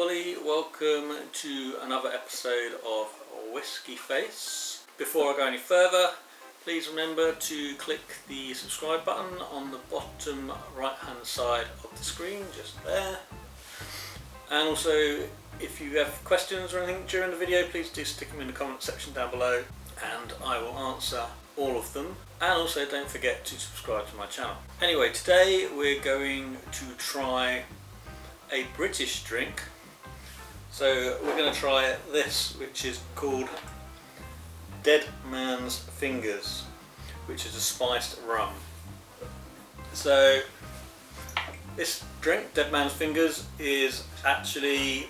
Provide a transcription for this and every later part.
Pauley, welcome to another episode of Whisky Face. Before I go any further, please remember to click the subscribe button on the bottom right hand side of the screen, just there. And also, if you have questions or anything during the video, please do stick them in the comment section down below and I will answer all of them. And also don't forget to subscribe to my channel. Anyway, today we're going to try a British drink. So we're going to try this, which is called Dead Man's Fingers, which is a spiced rum. So this drink, Dead Man's Fingers, is actually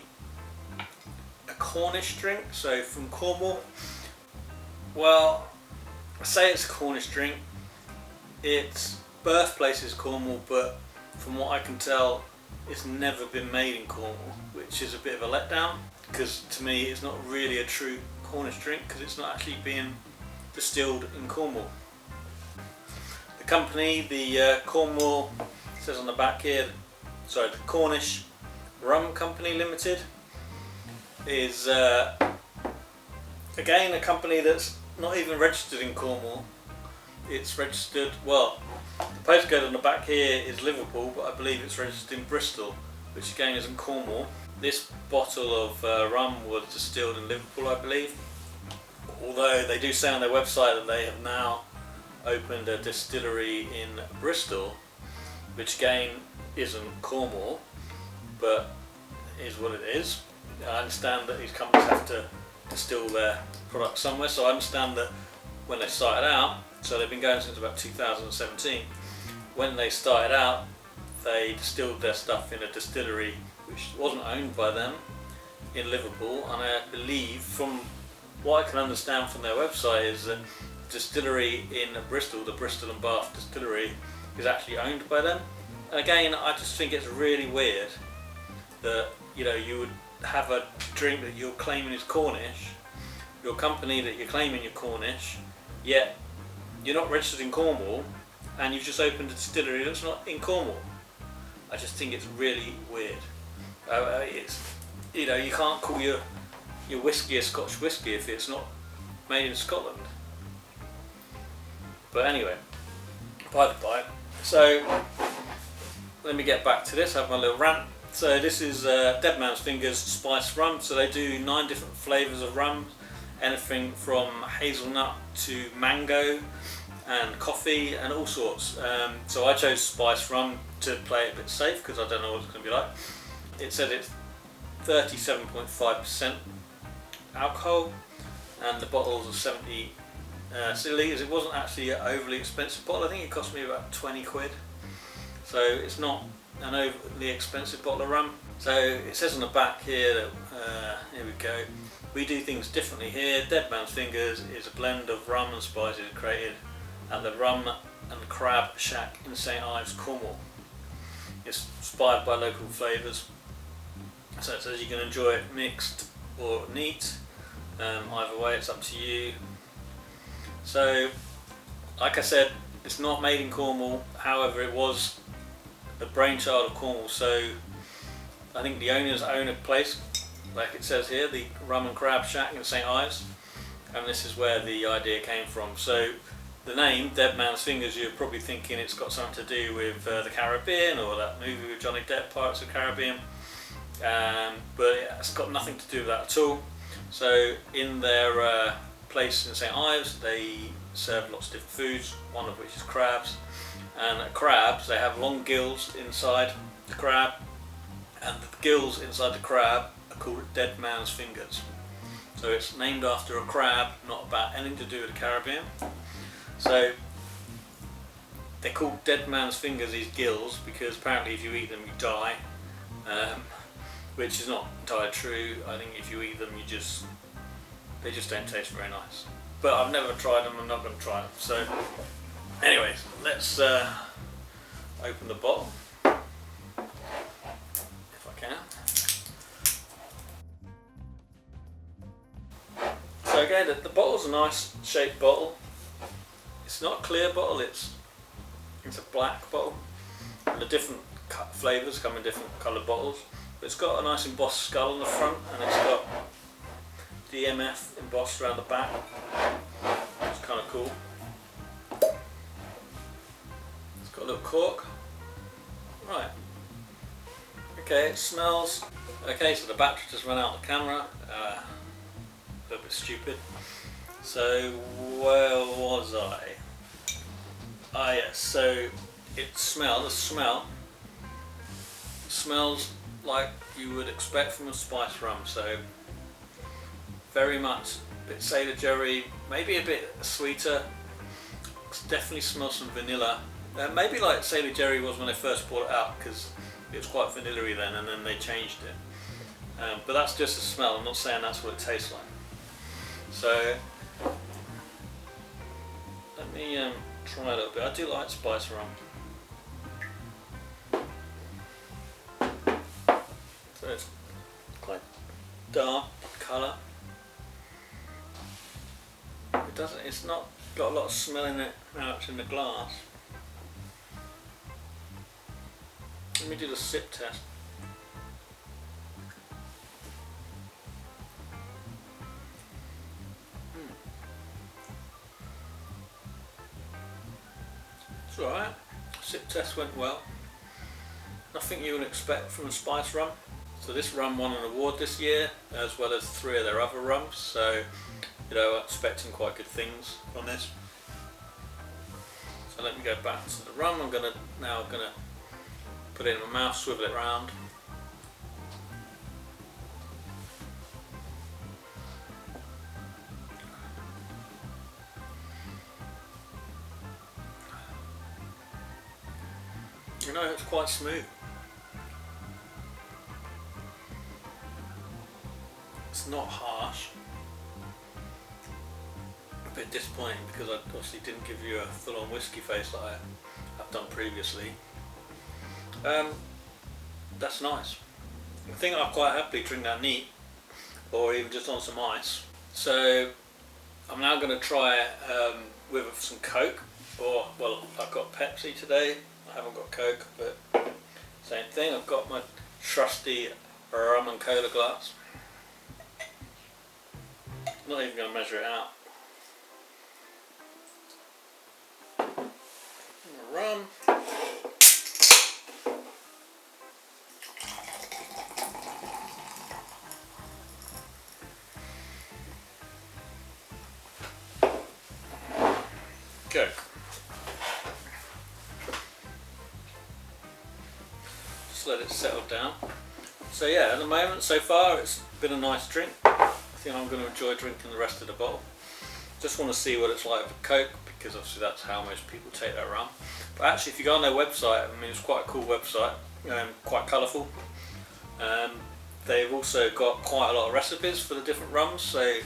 a Cornish drink, so from Cornwall. Well, I say it's a Cornish drink, its birthplace is Cornwall, but from what I can tell it's never been made in Cornwall, which is a bit of a letdown, because to me it's not really a true Cornish drink because it's not actually being distilled in Cornwall. The company, the Cornwall, it says on the back here, sorry, the Cornish Rum Company Limited, is again a company that's not even registered in Cornwall. It's registered, well, the postcode on the back here is Liverpool, but I believe it's registered in Bristol, which again isn't Cornwall. This bottle of rum was distilled in Liverpool, I believe, although they do say on their website that they have now opened a distillery in Bristol, which again isn't Cornwall, but is what it is. I understand that these companies have to distill their products somewhere, so I understand that when they started out, so they've been going since about 2017, when they started out they distilled their stuff in a distillery which wasn't owned by them in Liverpool, and I believe, from what I can understand from their website, is that the distillery in Bristol, the Bristol and Bath distillery, is actually owned by them. And again, I just think it's really weird that, you know, you would have a drink that you're claiming is Cornish, your company that you're claiming you're Cornish, yet you're not registered in Cornwall and you've just opened a distillery that's not in Cornwall. I just think it's really weird. It's, you know, you can't call your whiskey a Scotch whiskey if it's not made in Scotland. But anyway, by the by, so let me get back to this, have my little rant. So this is Dead Man's Fingers spiced rum. So they do 9 different flavours of rum, anything from hazelnut to mango and coffee and all sorts. So I chose spiced rum to play it a bit safe because I don't know what it's going to be like. It said it's 37.5% alcohol and the bottles are 70 litres. It wasn't actually an overly expensive bottle. I think it cost me about 20 quid. So it's not an overly expensive bottle of rum. So it says on the back here that, here we go, we do things differently here. Dead Man's Fingers is a blend of rum and spices created at the Rum and Crab Shack in St Ives, Cornwall. It's inspired by local flavours. So it says you can enjoy it mixed or neat. Either way, it's up to you. So, like I said, it's not made in Cornwall. However, it was the brainchild of Cornwall. So I think the owners own a place, like it says here, the Rum and Crab Shack in St Ives, and this is where the idea came from. So the name Dead Man's Fingers, you're probably thinking it's got something to do with the Caribbean or that movie with Johnny Depp, Pirates of the Caribbean, but it's got nothing to do with that at all. So in their place in St Ives they serve lots of different foods, one of which is crabs, and crabs, they have long gills inside the crab, and the gills inside the crab are called Dead Man's Fingers. So it's named after a crab, not about anything to do with the Caribbean. So they're called Dead Man's Fingers, these gills, because apparently if you eat them you die, which is not entirely true. I think if you eat them they just don't taste very nice. But I've never tried them, I'm not going to try them. So anyways, let's open the bottle, if I can. So again, the bottle's a nice shaped bottle. It's not a clear bottle, it's a black bottle. And the different flavours come in different coloured bottles. But it's got a nice embossed skull on the front, and it's got DMF embossed around the back. It's kind of cool. It's got a little cork. Right. Okay, it smells. Okay, so the battery just ran out of the camera. A little bit stupid. So where was I? Ah yes, so the smell smells like you would expect from a spice rum, so very much a bit Sailor Jerry, maybe a bit sweeter. Definitely smells some vanilla. Maybe like Sailor Jerry was when they first brought it out, because it was quite vanilla-y then, and then they changed it. But that's just a smell, I'm not saying that's what it tastes like. So let me try a little bit. I do like spice rum. So it's quite dark colour. It's not got a lot of smell in it now it's in the glass. Let me do the sip test. It's alright. Sip test went well. Nothing you would expect from a spice rum. So this rum won an award this year, as well as 3 of their other rums. So, you know, I'm expecting quite good things from this. So let me go back to the rum. I'm now gonna put it in my mouth, swivel it round. You know, it's quite smooth. It's not harsh. A bit disappointing because I obviously didn't give you a full-on whiskey face like I've done previously. That's nice. I think I'll quite happily drink that neat, or even just on some ice. So I'm now going to try it with some Coke, or well, I've got Pepsi today. I haven't got Coke, but same thing. I've got my trusty rum and cola glass. Not even going to measure it out. Rum. Coke. Just let it settle down. So yeah, at the moment, so far, it's been a nice drink. I think I'm going to enjoy drinking the rest of the bottle. Just want to see what it's like with Coke, because obviously that's how most people take their rum. But actually, if you go on their website, I mean, it's quite a cool website, quite colourful. They've also got quite a lot of recipes for the different rums, so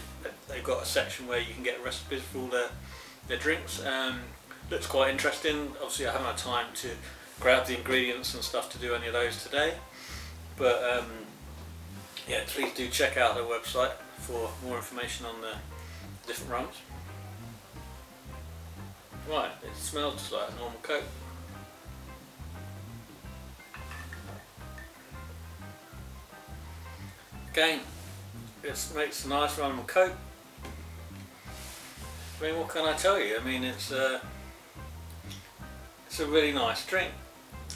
they've got a section where you can get recipes for all their drinks. Looks quite interesting. Obviously, I haven't had time to grab the ingredients and stuff to do any of those today, but yeah, please do check out their website for more information on the different rums. Right, it smells just like a normal Coke. Again, it makes a nice rum and Coke. I mean, what can I tell you? I mean, it's a really nice drink.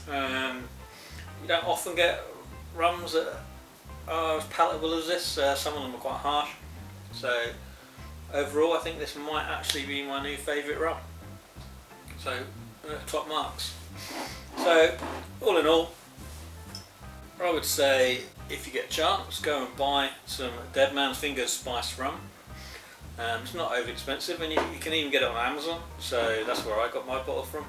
You don't often get rums that are as palatable as this. Some of them are quite harsh. So overall, I think this might actually be my new favourite rum. So top marks. So all in all, I would say if you get a chance, go and buy some Dead Man's Fingers spiced rum. It's not overly expensive, and you can even get it on Amazon. So that's where I got my bottle from.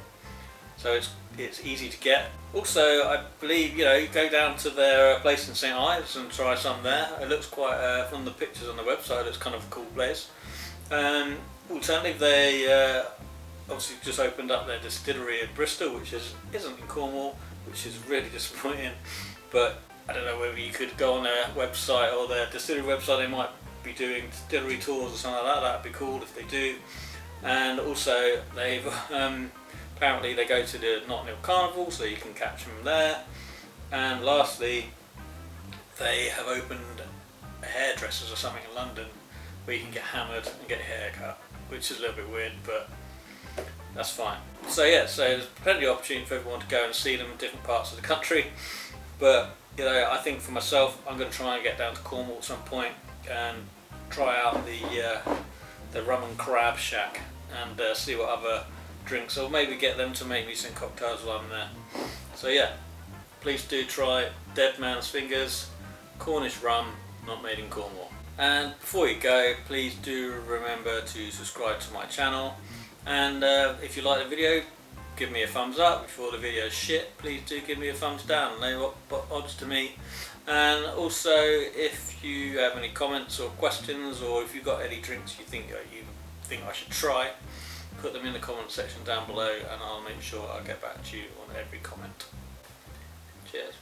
So it's easy to get. Also, I believe you go down to their place in St Ives and try some there. It looks quite from the pictures on the website. It's kind of a cool place. Alternatively, they obviously just opened up their distillery in Bristol, which isn't in Cornwall, which is really disappointing. But I don't know whether you could go on their website or their distillery website. They might be doing distillery tours or something like that. That'd be cool if they do. And also, they've apparently they go to the Notting Hill Carnival, so you can catch them there. And lastly, they have opened a hairdressers or something in London where you can get hammered and get your hair cut, which is a little bit weird, but that's fine. So yeah, so there's plenty of opportunity for everyone to go and see them in different parts of the country. But you know, I think for myself, I'm going to try and get down to Cornwall at some point and try out the rum and crab shack and see what other drinks, or maybe get them to make me some cocktails while I'm there. So yeah, please do try Dead Man's Fingers Cornish rum, not made in Cornwall. And before you go, please do remember to subscribe to my channel, and if you like the video, give me a thumbs up. If you thought the video is shit, please do give me a thumbs down. They were odds to me. And also, if you have any comments or questions, or if you've got any drinks you think I should try, put them in the comment section down below, and I'll make sure I get back to you on every comment. Cheers.